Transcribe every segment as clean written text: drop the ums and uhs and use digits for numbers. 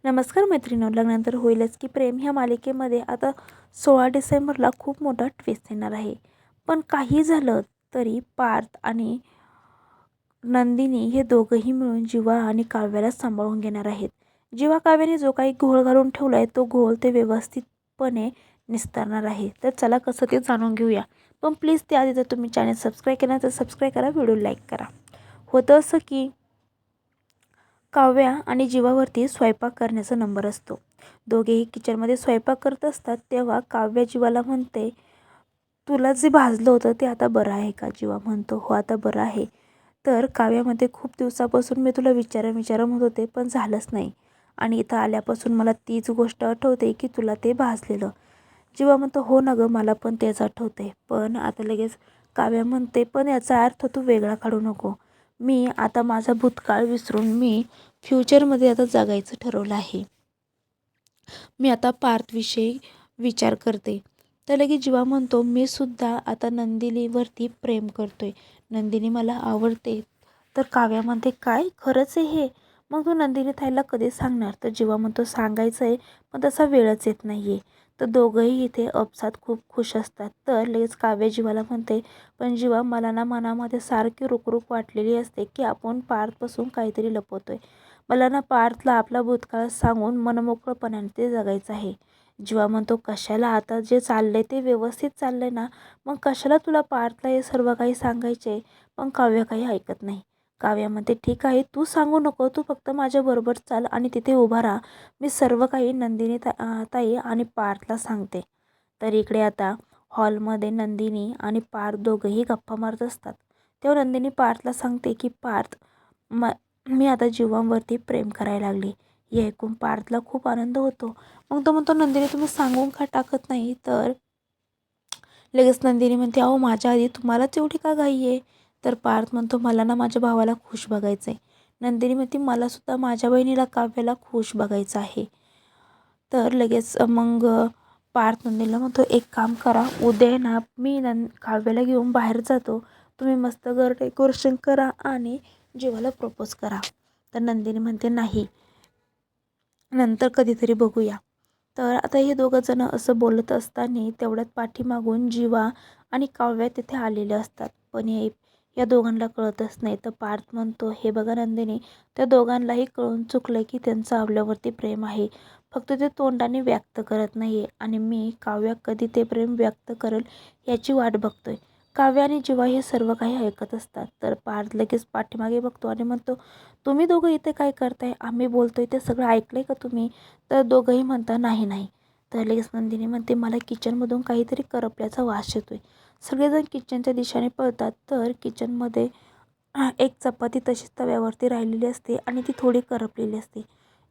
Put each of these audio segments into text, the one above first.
नमस्कार मैत्रिणींनो, लग्नानंतर होईलच की प्रेम ह्या मालिकेमध्ये आता 16 डिसेंबरला खूप मोठा ट्विस्ट येणार आहे. पण काही झालं तरी पार्थ आणि नंदिनी हे दोघंही मिळून जीवा आणि काव्याला सांभाळून घेणार आहेत. जीवा काव्याने जो काही घोळ घालून ठेवला आहे तो घोळ ते व्यवस्थितपणे निस्तारणार आहे. तर चला कसं ते जाणून घेऊया. पण प्लीज त्याआधी जर तुम्ही चॅनल सबस्क्राईब केला तर सबस्क्राईब करा, व्हिडिओ लाईक करा. होतं असं की काव्या आणि जीवावरती स्वयंपाक करण्याचा नंबर असतो. दोघेही किचनमध्ये स्वयंपाक करत असतात तेव्हा काव्या जीवाला म्हणते, तुला जे भाजलं होतं ते आता बरं आहे का? जीवा म्हणतो, हो आता बरं आहे. तर काव्या म्हणते, खूप दिवसापासून मी तुला विचारा म्हणत होते पण झालंच नाही आणि इथं आल्यापासून मला तीच गोष्ट आठवते की तुला ते भाजलेलं. जीवा म्हणतो, हो ना गं, मला पण तेच आठवते. पण आता लगेच काव्या म्हणते, पण याचा अर्थ तू वेगळा काढू नको. मी आता माझा भूतकाळ विसरून मी फ्युचरमध्ये आता जगायचं ठरवलं आहे. मी आता पार्थविषयी विचार करते. तर लगेच जीवा म्हणतो, मी सुद्धा आता नंदिनीवरती प्रेम करतोय. नंदिनी मला आवडते. तर काव्या म्हणते, काय खरंच आहे हे? मग तू नंदिनी ताईला कधी सांगणार? तर जीवा म्हणतो, सांगायचं आहे पण तसा वेळच येत नाही आहे. तर दोघंही इथे अपसात खूप खुश असतात. तर लगेच काव्या जीवाला म्हणते, पण जीवा मला ना मनामध्ये सारखी रुकरुक वाटलेली असते की आपण पार्थपासून काहीतरी लपवतोय. मला ना पार्थला आपला भूतकाळ सांगून मनमोकळपणाने ते जगायचं आहे. जीवा म्हणतो, कशाला? आता जे चाललंय ते व्यवस्थित चाललंय ना, मग कशाला तुला पार्थला हे सर्व काही सांगायचे? पण काव्य काही ऐकत नाही. काव्या म्हणते, ठीक आहे, तू सांगू नको, तू फक्त माझ्याबरोबर चाल आणि तिथे उभा राहा. मी सर्व काही नंदिनी ताई आणि पार्थला सांगते. तर इकडे आता हॉलमध्ये नंदिनी आणि पार्थ दोघंही गप्पा मारत असतात. तेव्हा नंदिनी पार्थला सांगते की पार्थ, मी आता जीवांवरती प्रेम करायला लागली. हे ऐकून पार्थला खूप आनंद होतो. मग तो म्हणतो, नंदिनी तुम्ही सांगून का टाकत नाही? तर लगेच नंदिनी म्हणते, अहो माझ्या आधी तुम्हालाच एवढी का घाई आहे? तर पार्थ म्हणतो, मला ना माझ्या भावाला खुश बघायचं आहे. नंदिनी म्हणते, मला सुद्धा माझ्या बहिणीला काव्याला खुश बघायचं आहे. तर लगेच मग पार्थ नंदिनीला म्हणतो, एक काम करा, उद्या ना मी काव्याला घेऊन बाहेर जातो. तुम्ही मस्त घर डेकोरेशन करा आणि जीवाला प्रपोज करा. तर नंदिनी म्हणते, नाही, नंतर कधीतरी बघूया. तर आता हे दोघं जण असं बोलत असताना तेवढ्यात पाठीमागून जीवा आणि काव्या तिथे आलेले असतात. पण या दोघांना कळतच नाही. तर पार्थ म्हणतो, हे बघा नंदिनी, त्या दोघांनाही कळून चुकलं की त्यांचं आपल्यावरती प्रेम आहे. फक्त ते तोंडाने व्यक्त करत नाही आणि मी काव्या कधी ते प्रेम व्यक्त करेल याची वाट बघतोय. काव्या आणि जीवा हे सर्व काही ऐकत असतात. तर पार्थ लगेच पाठीमागे बघतो आणि म्हणतो, तुम्ही दोघं इथे काय करताय? आम्ही बोलतोय ते सगळं ऐकलंय का तुम्ही? तर दोघंही म्हणतात, नाही नाही. तर लगेच नंदिनी म्हणते, मला किचनमधून काहीतरी करपल्याचा वास येतोय. सगळेजण किचनच्या दिशेने पळतात. तर किचनमध्ये एक चपाती तशीच तव्यावरती राहिलेली असते आणि ती थोडी करपलेली असते.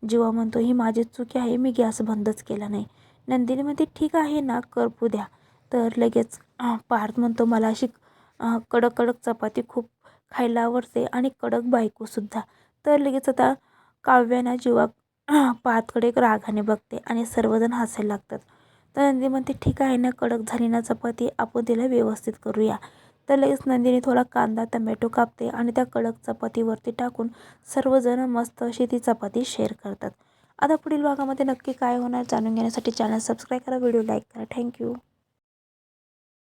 जीवा म्हणतो, ही माझी चूक आहे, मी गॅस बंदच केला नाही. नंदिनी म्हणते, ठीक आहे ना, करपू द्या. तर लगेच पार्थ म्हणतो, मला अशी कडक कडक चपाती खूप खायला आवडते आणि कडक बायकोसुद्धा. तर लगेच आता काव्याना जीवा पार्थकडे एक रागाने बघते आणि सर्वजण हसायला लागतात. तर नंदिनी म्हणते, ठीक आहे ना, कडक झाली ना चपाती, आपण तिला व्यवस्थित करूया. तर लगेच नंदिनी थोडा कांदा टमॅटो कापते आणि त्या कडक चपातीवरती टाकून सर्वजण मस्त अशी ती चपाती शेअर करतात. आता पुढील भागामध्ये नक्की काय होणार जाणून घेण्यासाठी चॅनल सबस्क्राईब करा, व्हिडिओ लाईक करा. थँक्यू.